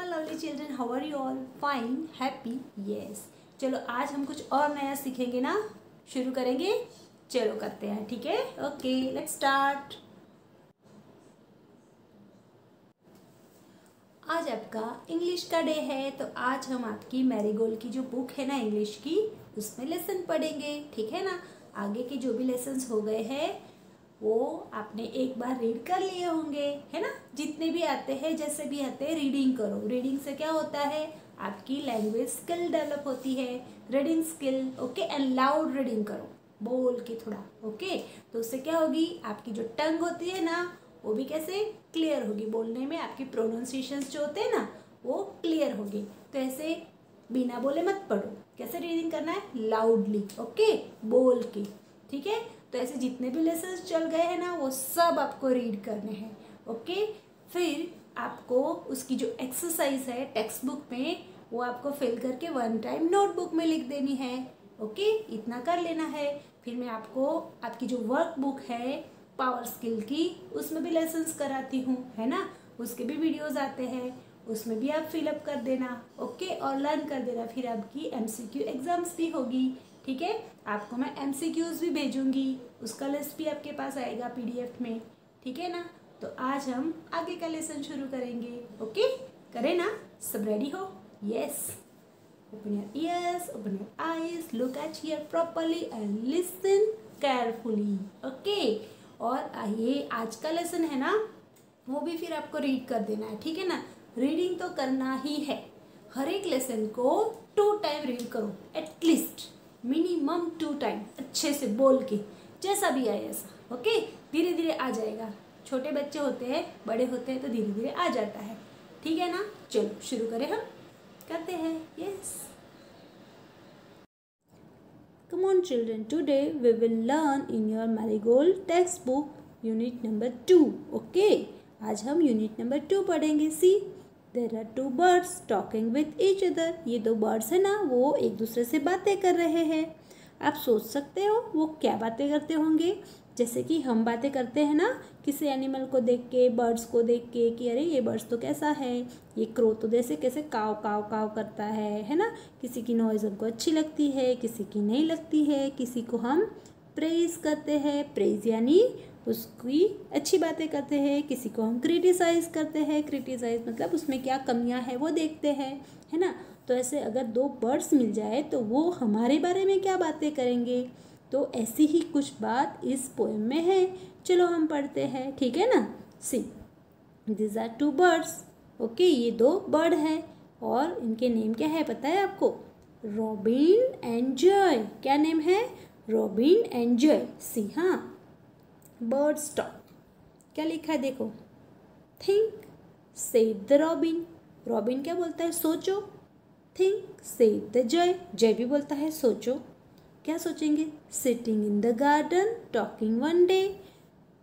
lovely children, how are you all? Fine, happy? Yes. चलो आज हम कुछ और नया सीखेंगे ना, शुरू करेंगे। चलो करते हैं, ठीक है? Okay, let's start. आज आपका इंग्लिश का डे है, तो आज हम आपकी मैरीगोल्ड की जो बुक है ना इंग्लिश की, उसमें लेसन पढ़ेंगे, ठीक है ना। आगे के जो भी लेसन्स हो गए हैं वो आपने एक बार रीड कर लिए होंगे, है ना। जितने भी आते हैं, जैसे भी आते हैं, रीडिंग करो। रीडिंग से क्या होता है, आपकी लैंग्वेज स्किल डेवलप होती है, reading skill. Okay, and loud reading करो, बोल के थोड़ा। ओके, तो उससे क्या होगी, आपकी जो टंग होती है ना वो भी कैसे क्लियर होगी, बोलने में आपकी प्रोनाउंसिएशंस जो होते हैं ना वो क्लियर होगी। तो ऐसे बिना बोले मत पढ़ो। कैसे रीडिंग करना है, लाउडली, ओके, बोल के, ठीक है। तो ऐसे जितने भी लेसन्स चल गए हैं ना वो सब आपको रीड करने हैं, ओके। फिर आपको उसकी जो एक्सरसाइज है टेक्स्ट बुक में वो आपको फिल करके वन टाइम नोटबुक में लिख देनी है, ओके। इतना कर लेना है। फिर मैं आपको आपकी जो वर्क बुक है पावर स्किल की, उसमें भी लेसन्स कराती हूँ, है ना। उसके भी वीडियोस आते हैं, उसमें भी आप फिलअप कर देना, ओके, और लर्न कर देना। फिर आपकी MCQ एग्जाम्स भी होगी, ठीक है। आपको मैं MCQs भी भेजूंगी, उसका लिस्ट भी आपके पास आएगा PDF में, ठीक है ना। तो आज हम आगे का लेसन शुरू करेंगे, ओके। करें ना, सब रेडी हो? Yes. Open your ears, open your eyes, look at here properly and listen carefully, okay. और आइए, आज का लेसन है ना वो भी फिर आपको रीड कर देना है, ठीक है ना। रीडिंग तो करना ही है। हर एक लेसन को 2 टाइम रीड करो, एटलीस्ट मिनिमम 2 टाइम, अच्छे से बोल के, जैसा भी आए ऐसा, ओके। धीरे धीरे आ जाएगा। छोटे बच्चे होते हैं, बड़े होते हैं तो धीरे धीरे आ जाता है, ठीक है ना। चलो शुरू करें, हम करते हैं। Yes, come on children, today we will learn in your Marigold textbook unit number 2, okay। आज हम यूनिट नंबर 2 पढ़ेंगे। सी, there are 2 birds talking with each other। ये 2 बर्ड्स है ना वो एक दूसरे से बातें कर रहे हैं। आप सोच सकते हो वो क्या बातें करते होंगे। जैसे कि हम बातें करते हैं ना किसी एनिमल को देख के, बर्ड्स को देख के, कि अरे ये बर्ड्स तो कैसा है, ये क्रो तो जैसे कैसे काव काव काव करता है ना। किसी की नॉइज़ हमको अच्छी लगती है, किसी की नहीं लगती है। किसी को हम प्रेज करते हैं, प्रेज यानी उसकी अच्छी बातें करते हैं। किसी को हम क्रिटिसाइज करते हैं, क्रिटिसाइज मतलब उसमें क्या कमियां है वो देखते हैं, है ना। तो ऐसे अगर 2 बर्ड्स मिल जाए तो वो हमारे बारे में क्या बातें करेंगे। तो ऐसी ही कुछ बात इस पोएम में है। चलो हम पढ़ते हैं, ठीक है ना। सी, दिस आर 2 birds, ओके। ये 2 बर्ड हैं और इनके नेम क्या है पता है आपको, रॉबिन एंड जॉय। क्या नेम है, रॉबिन एंड जॉय। सी, हाँ, बर्ड्स टॉक। क्या लिखा है देखो, think said the robin. Robin क्या बोलता है, सोचो। Think said the Joy, Joy भी बोलता है सोचो। क्या सोचेंगे, sitting in the garden talking one day.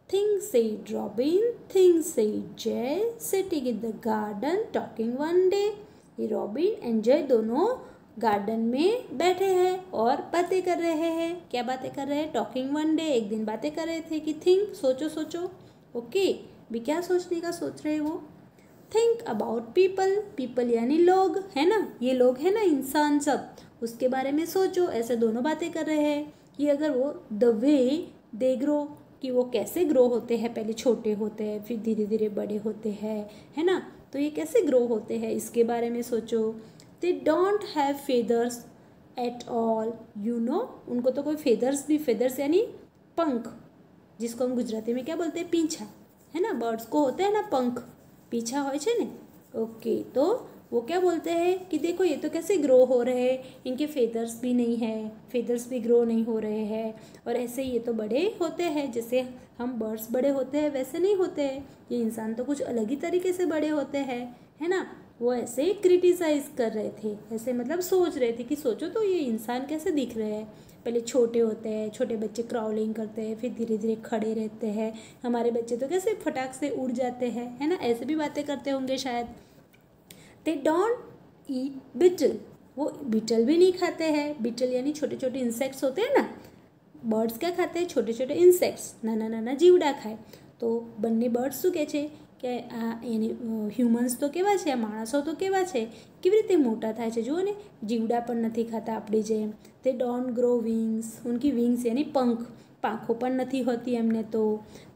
Think said Robin, think said Joy, sitting in the garden talking one day. ये रॉबिन एंड जॉय दोनों गार्डन में बैठे हैं और बातें कर रहे हैं। क्या बातें कर रहे हैं, टॉकिंग वन डे, एक दिन बातें कर रहे थे कि थिंक सोचो सोचो, ओके। भी क्या सोचने का सोच रहे वो, थिंक अबाउट पीपल। पीपल यानी लोग, है ना। ये लोग है ना इंसान सब, उसके बारे में सोचो। ऐसे दोनों बातें कर रहे हैं कि अगर वो द वे दे ग्रो, कि वो कैसे ग्रो होते हैं, पहले छोटे होते हैं फिर धीरे धीरे बड़े होते हैं, है ना। तो ये कैसे ग्रो होते हैं इसके बारे में सोचो। They don't have feathers at all, you know. उनको तो कोई फेदर्स भी, फेदर्स यानी पंख, जिसको हम गुजराती में क्या बोलते हैं, पीछा, है ना। बर्ड्स को होते हैं ना पंख, पीछा હોય છે ને, ओके। तो वो क्या बोलते हैं कि देखो ये तो कैसे ग्रो हो रहे हैं, इनके फेदर्स भी नहीं है, फेदर्स भी ग्रो नहीं हो रहे हैं, और ऐसे ये तो बड़े होते हैं, जैसे हम बर्ड्स बड़े होते हैं वैसे नहीं होते हैं। ये इंसान तो कुछ अलग ही तरीके से बड़े होते हैं, है ना। वो ऐसे क्रिटिसाइज कर रहे थे, ऐसे मतलब सोच रहे थे कि सोचो तो ये इंसान कैसे दिख रहे हैं। पहले छोटे होते हैं, छोटे बच्चे क्राउलिंग करते हैं, फिर धीरे धीरे खड़े रहते हैं। हमारे बच्चे तो कैसे फटाक से उड़ जाते हैं, है ना। ऐसे भी बातें करते होंगे शायद। दे डोंट ईट बिटल, वो बिटल भी नहीं खाते हैं। बिटल यानी छोटे छोटे इंसेक्ट्स होते हैं ना। बर्ड्स क्या खाते हैं, छोटे छोटे इंसेक्ट्स, नाना नाना जीवड़ा खाए। तो બંને બર્ડ્સ શું કહે છે કે કે એને હ્યુમન્સ તો કેવા છે, માણસો તો કેવા છે, કેવી રીતે મોટા થાય છે, જુઓ ને જીવડા પણ નથી ખાતા આપણી જેમ. તે ડોન્ટ ગ્રો વિંગ્સ, ઉનકી વિંગ્સ यानी पंख, પાંખો પણ નથી હોતી એમને તો.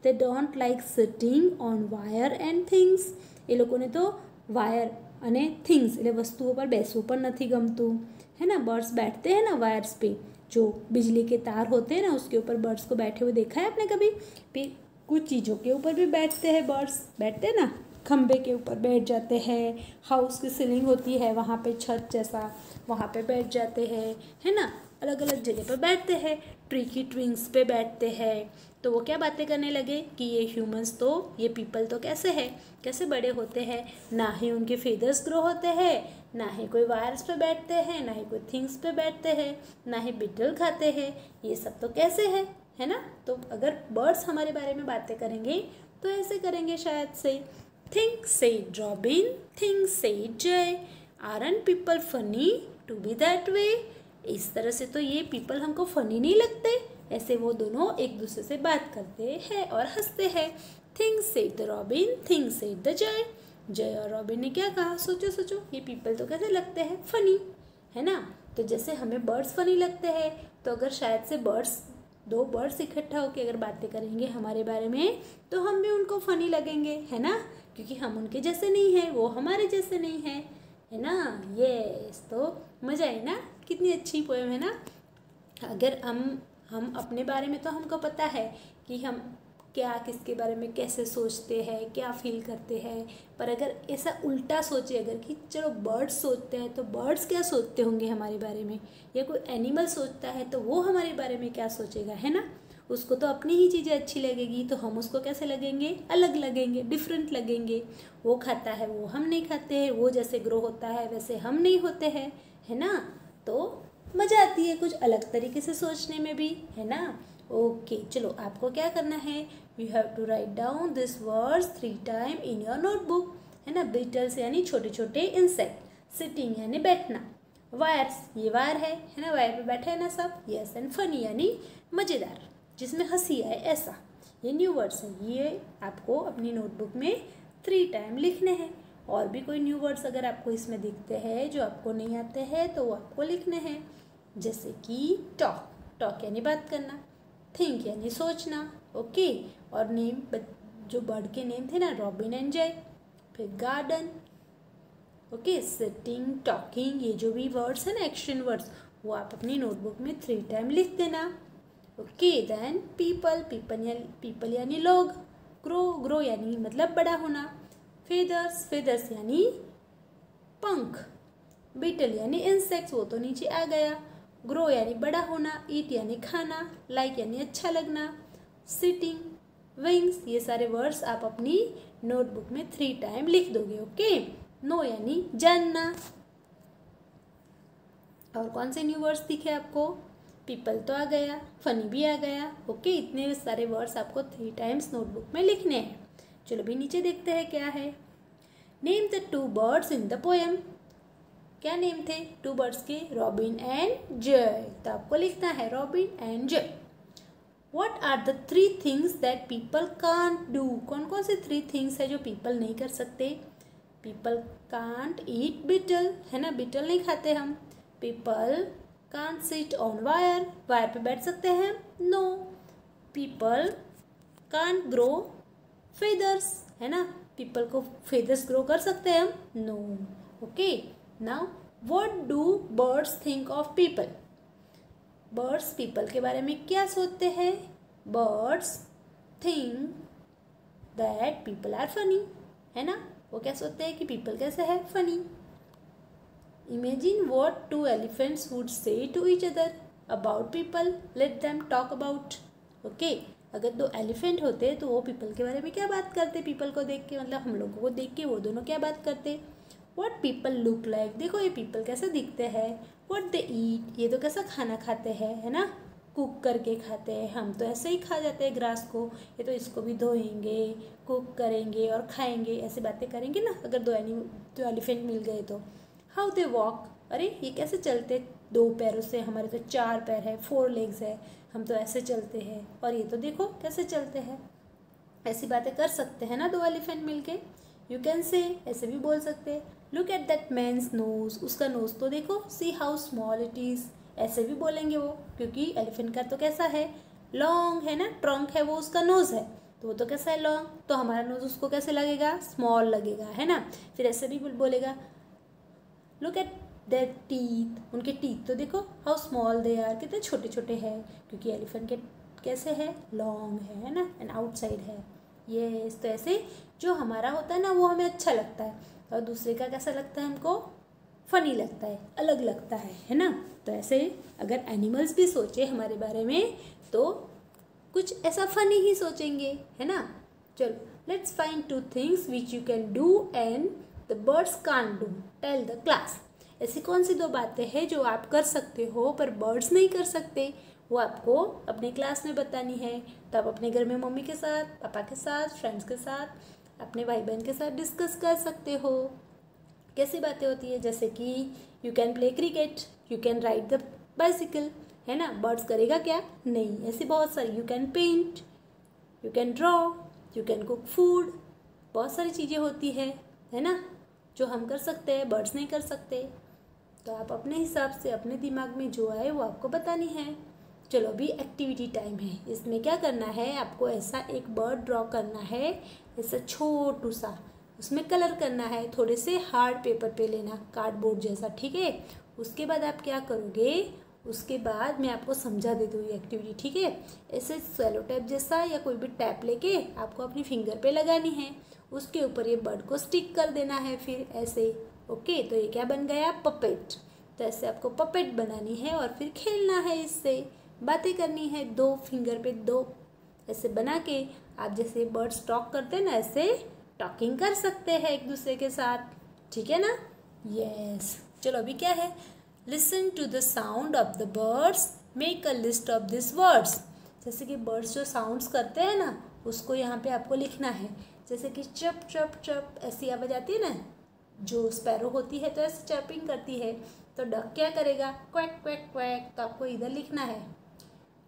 તે don't like sitting on wire and things, એ લોકોને તો વાયર અને थिंग्स એટલે वस्तुओं पर બેસવું પણ નથી ગમતું, है ना. बर्ड्स बैठते हैं ना वायर्स पे, जो बिजली के तार होते हैं ना उसके ऊपर बर्ड्स को बैठे हुए देखा है आपने कभी. पे कुछ चीज़ों के ऊपर भी बैठते हैं बर्ड्स, बैठते हैं ना, खंबे के ऊपर बैठ जाते हैं, हाउस की सीलिंग होती है वहाँ पे छत जैसा, वहाँ पे बैठ जाते हैं, है ना. अलग अलग जगह पर बैठते हैं, ट्री की ट्विंग्स पे बैठते हैं. तो वो क्या बातें करने लगे कि ये ह्यूमंस तो, ये पीपल तो कैसे है, कैसे बड़े होते हैं, ना ही उनके फेदर्स ग्रो होते हैं, ना ही कोई वायर्स पे बैठते हैं, ना ही कोई थिंग्स पे बैठते हैं, ना ही बिटल खाते हैं, ये सब तो कैसे है ना. तो अगर बर्ड्स हमारे बारे में बातें करेंगे तो ऐसे करेंगे शायद से. Think said Robin, think said Jay, aren't people funny to be that way. इस तरह से तो ये पीपल हमको फनी नहीं लगते, ऐसे वो दोनों एक दूसरे से बात करते हैं और हंसते हैं. Think said the robin, think said the जय. जय और रॉबिन ने क्या कहा, सोचो सोचो, ये पीपल तो कैसे लगते हैं, फनी, है ना. तो जैसे हमें बर्ड्स फनी लगते हैं, तो अगर शायद से दो बर्ड्स इकट्ठा होकर अगर बातें करेंगे हमारे बारे में, तो हम भी उनको फनी लगेंगे, है ना, क्योंकि हम उनके जैसे नहीं हैं, वो हमारे जैसे नहीं हैं, है ना. यस, तो मज़ा है ना, कितनी अच्छी पोएम है ना. अगर हम अपने बारे में तो हमको पता है कि हम क्या किसके बारे में कैसे सोचते हैं, क्या फील करते हैं, पर अगर ऐसा उल्टा सोचे अगर कि चलो बर्ड्स सोचते हैं तो बर्ड्स क्या सोचते होंगे हमारे बारे में, या कोई एनिमल सोचता है तो वो हमारे बारे में क्या सोचेगा, है ना. उसको तो अपनी ही चीज़ें अच्छी लगेगी, तो हम उसको कैसे लगेंगे, अलग लगेंगे, डिफरेंट लगेंगे. वो खाता है वो हम नहीं खाते हैं, वो जैसे ग्रो होता है वैसे हम नहीं होते हैं, है ना. तो मज़ा आती है कुछ अलग तरीके से सोचने में भी, है ना. ओके, चलो आपको क्या करना है, you have to write down this words 3 time in your notebook, है ना. बीटल्स यानी छोटे छोटे इंसेक्ट, सिटिंग यानी बैठना, वायर्स ये वायर है ना, वायर पे बैठे हैं ना सब. यस, एंड फनी यानी मज़ेदार, जिसमें हंसी आए ऐसा. ये न्यू वर्ड्स हैं, ये आपको अपनी नोटबुक में 3 टाइम लिखने हैं. और भी कोई न्यू वर्ड्स अगर आपको इसमें दिखते हैं जो आपको नहीं आते हैं तो वो आपको लिखने हैं. जैसे कि टॉक, टॉक यानी बात करना, थिंक यानी सोचना, ओके. और नेम, जो बर्ड के नेम थे ना, रॉबिन एंड जय. फिर गार्डन, ओके, सिटिंग, टॉकिंग, ये जो भी वर्ड्स हैं ना, एक्शन वर्ड्स, वो आप अपनी नोटबुक में 3 टाइम लिख देना. ओके. देन पीपल, पीपल यानी लोग. ग्रो यानी मतलब बड़ा होना. फेदर्स यानी पंख. बीटल यानी इंसेक्ट्स, वो तो नीचे आ गया. ग्रो यानी बड़ा होना. ईट यानी खाना. लाइक यानी अच्छा लगना. सिटिंग, विंग्स, ये सारे वर्ड्स आप अपनी नोटबुक में 3 टाइम लिख दोगे. ओके. नो यानी जानना. और कौन से न्यू वर्ड्स दिखे आपको, पीपल तो आ गया, फनी भी आ गया. ओके. इतने सारे वर्ड्स आपको 3 टाइम्स नोटबुक में लिखने हैं. चलो भी नीचे देखते हैं क्या है. Name the 2 birds in the poem. क्या नेम थे 2 बर्ड्स के, रॉबिन एंड जय. तो आपको लिखना है robin and jay. What are the 3 things that people can't do. कौन कौन से 3 थिंग्स है जो पीपल नहीं कर सकते. पीपल कांट ईट बीटल, है ना, बीटल नहीं खाते हम. People can't sit on wire, wire पे बैठ सकते हैं, no. People can't grow feathers, है ना, पीपल को फेदर्स ग्रो कर सकते हैं हम, no. Okay. Now what do birds think of people. Birds people के बारे में क्या सोचते हैं. Birds think that people are funny, है ना, वो क्या सोचते हैं कि पीपल कैसे है, funny. Imagine what 2 elephants would say to each other about people, let them talk about. Okay. अगर 2 एलिफेंट होते तो वो पीपल के बारे में क्या बात करते, पीपल को देख के, मतलब हम लोगों को देख के वो दोनों क्या बात करते. व्हाट पीपल लुक लाइक, देखो ये पीपल कैसे दिखते हैं. व्हाट दे ईट, ये तो कैसा खाना खाते हैं, है ना, कुक करके खाते हैं. हम तो ऐसे ही खा जाते हैं ग्रास को, ये तो इसको भी धोएंगे, कुक करेंगे और खाएंगे, ऐसे बातें करेंगे ना अगर 2 एलिफेंट मिल गए तो. हाउ दे वॉक, अरे ये कैसे चलते 2 पैरों से, हमारे तो 4 पैर है, 4 लेग्स है, हम तो ऐसे चलते हैं, और ये तो देखो कैसे चलते हैं. ऐसी बातें कर सकते हैं ना दो एलिफेंट मिलके। यू कैन से, ऐसे भी बोल सकते हैं, look at that man's nose, उसका नोज तो देखो, see how small it is, ऐसे भी बोलेंगे वो, क्योंकि एलिफेंट का तो कैसा है, लॉन्ग है ना, ट्रंक है वो, उसका नोज है तो वो तो कैसा है, लॉन्ग, तो हमारा नोज उसको कैसे लगेगा, स्मॉल लगेगा, है ना। फिर ऐसे भी बोलेगा, लुक एट देयर टीथ, उनके टीथ तो देखो, हाउ स्मॉल दे आर, कितने छोटे छोटे हैं, क्योंकि एलिफेंट के कैसे है, लॉन्ग है ना, एंड आउटसाइड है। ये तो ऐसे जो हमारा होता है ना वो हमें अच्छा लगता है, और दूसरे का कैसा लगता है हमको, फनी लगता है, अलग लगता है ना। तो ऐसे अगर एनिमल्स भी सोचे हमारे बारे में तो कुछ ऐसा फनी ही सोचेंगे, है ना। चलो, let's find two things which you can do and the birds can't do, tell the class. ऐसी कौन सी दो बातें हैं जो आप कर सकते हो पर बर्ड्स नहीं कर सकते, वो आपको अपने क्लास में बतानी है। तो आप अपने घर में मम्मी के साथ, पापा के साथ, फ्रेंड्स के साथ, अपने भाई बहन के साथ डिस्कस कर सकते हो। कैसी बातें होती है, जैसे कि you can play cricket, you can ride the bicycle, है ना। बर्ड्स करेगा क्या, नहीं, ऐसी बहुत सारी, you can paint, you can draw, you can cook food, बहुत सारी चीज़ें होती है ना, जो हम कर सकते हैं, बर्ड्स नहीं कर सकते। तो आप अपने हिसाब से अपने दिमाग में जो आए वो आपको बतानी है। चलो, अभी एक्टिविटी टाइम है। इसमें क्या करना है, आपको ऐसा एक बर्ड ड्रॉ करना है, ऐसा छोटू सा, उसमें कलर करना है, थोड़े से हार्ड पेपर पे लेना, कार्डबोर्ड जैसा, ठीक है। उसके बाद आप क्या करोगे, उसके बाद मैं आपको समझा देती हूँ ये एक्टिविटी, ठीक है। ऐसे सेलो टेप जैसा या कोई भी टैप लेके आपको अपनी फिंगर पे लगानी है, उसके ऊपर ये बर्ड को स्टिक कर देना है, फिर ऐसे, ओके। तो ये क्या बन गया, पपेट। तो ऐसे आपको पपेट बनानी है और फिर खेलना है इससे, बातें करनी है, दो फिंगर पे दो ऐसे बना के आप जैसे बर्ड्स टॉक करते हैं ना, ऐसे टॉकिंग कर सकते हैं एक दूसरे के साथ, ठीक है ना। यस, चलो अभी क्या है, listen to the sound of the birds, make a list of this words. जैसे कि बर्ड्स जो साउंड्स करते हैं ना, उसको यहाँ पे आपको लिखना है। जैसे कि चप चप चप ऐसी आवाज़ आती है ना, जो स्पैरो होती है तो ऐसे चर्पिंग करती है, तो डक क्या करेगा, क्वैक क्वैक क्वैक, तो आपको इधर लिखना है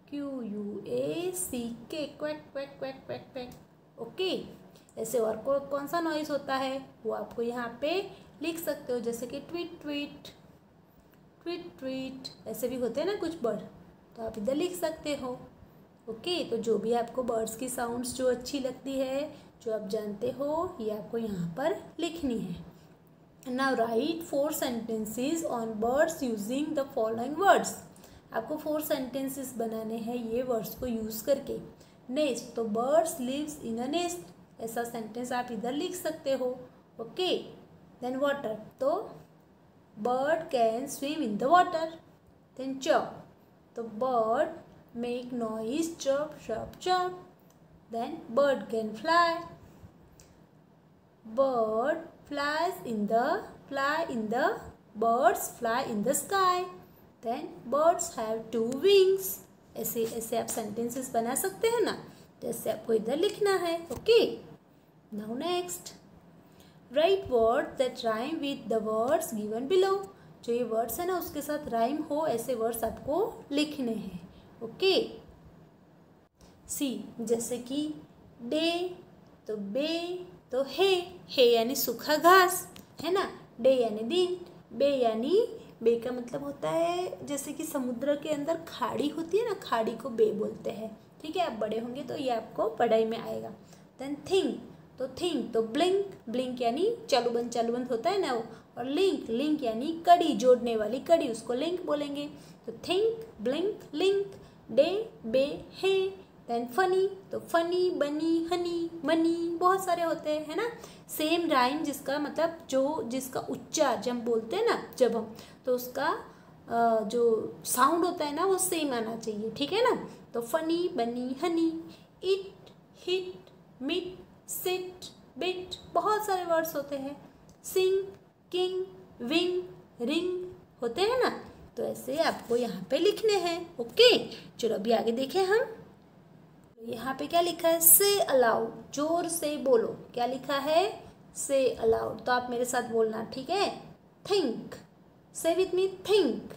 QUACK, quack quack quack quack quack, okay. ऐसे और कौन सा नॉइज़ होता है वो आपको यहाँ पे लिख सकते हो, जैसे कि ट्वीट ट्वीट ट्वीट ट्वीट, ऐसे भी होते हैं ना कुछ बर्ड, तो आप इधर लिख सकते हो, ओके। तो जो भी आपको बर्ड्स की साउंड्स जो अच्छी लगती है, जो आप जानते हो, ये आपको यहाँ पर लिखनी है। Now right 4 sentences on birds using the following words. आपको 4 sentences बनाने हैं ये वर्ड्स को यूज़ करके। नेस्ट, तो birds lives in a nest, ऐसा सेंटेंस आप इधर लिख सकते हो, ओके। देन वाटर, तो bird can swim in the water. Then chop, तो bird make noise chop chop chop. Then bird can fly, bird fly in the birds fly in the sky. Then birds have 2 wings. ऐसे ऐसे आप sentences बना सकते हैं ना, तो ऐसे आपको इधर लिखना है, okay. Now next, right word that rhyme with the words given below. जो ये वर्ड्स है ना उसके साथ राइम हो, ऐसे वर्ड्स आपको लिखने हैं, ओके। सी, जैसे कि डे, तो बे, तो हे यानी सूखा घास, है ना। डे यानी दिन, बे यानी, बे का मतलब होता है जैसे कि समुद्र के अंदर खाड़ी होती है ना, खाड़ी को बे बोलते हैं, ठीक है। आप बड़े होंगे तो ये आपको पढ़ाई में आएगा। देन थिंक, तो ब्लिंक यानी चालू बंद होता है ना वो, और लिंक यानी कड़ी, जोड़ने वाली कड़ी, उसको लिंक बोलेंगे। तो थिंक, ब्लिंक, लिंक, डे, बे, हे। देन फनी, तो फनी, बनी, हनी, मनी, बहुत सारे होते हैं, है ना। सेम राइम, जिसका मतलब जिसका उच्चार जब हम बोलते हैं ना, जब हम, तो उसका जो साउंड होता है ना वो सेम आना चाहिए, ठीक है ना। तो फनी, बनी, हनी, इट, हिट, मिट, सिट, बिट, बहुत सारे वर्ड्स होते हैं। सिंग, किंग, विंग, रिंग होते हैं ना, तो ऐसे आपको यहाँ पे लिखने हैं, ओके। चलो अभी आगे देखें हम। यहाँ पे क्या लिखा है, से अलाउड, जोर से बोलो। क्या लिखा है, से अलाउड, तो आप मेरे साथ बोलना, ठीक है। थिंक, से विथ मी, थिंक।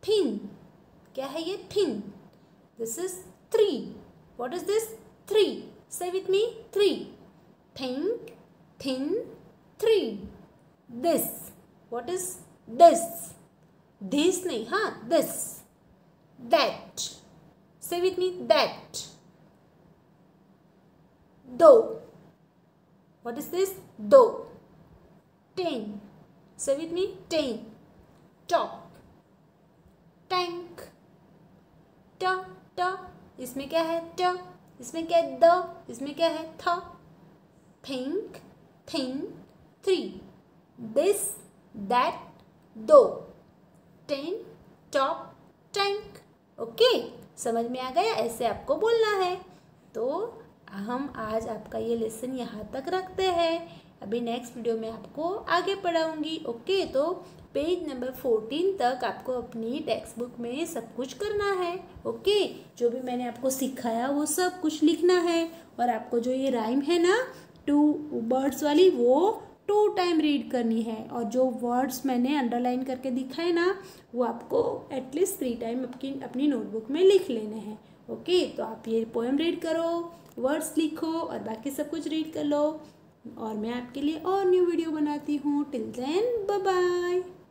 थिन, क्या है ये, thin. This is 3, what is this, 3। Say with me, 3. Think, thin, 3. This. What is this? This नहीं, हाँ, this. That. Say with me, that. Though. What is this? Though. 10. Say with me, 10. Talk. Tank. ट ट इसमें क्या है? ट. इसमें क्या है? द. इसमें क्या है? थ. Think, thin, 3. This, that, though. 10, top, tank. Okay, समझ में आ गया? ऐसे आपको बोलना है। तो हम आज आपका ये लेसन यहाँ तक रखते हैं। अभी नेक्स्ट वीडियो में आपको आगे पढ़ाऊँगी। ओके, तो पेज नंबर 14 तक आपको अपनी टेक्स्ट बुक में सब कुछ करना है। ओके, जो भी मैंने आपको सिखाया वो सब कुछ लिखना है। और आपको जो ये राइम है ना 2 बर्ड्स वाली, वो 2 टाइम रीड करनी है। और जो वर्ड्स मैंने अंडरलाइन करके दिखाए ना, वो आपको एटलीस्ट 3 टाइम अपनी नोटबुक में लिख लेने हैं। ओके, तो आप ये पोएम रीड करो, वर्ड्स लिखो और बाकी सब कुछ रीड कर लो। और मैं आपके लिए और न्यू वीडियो बनाती हूँ। Till then, bye bye.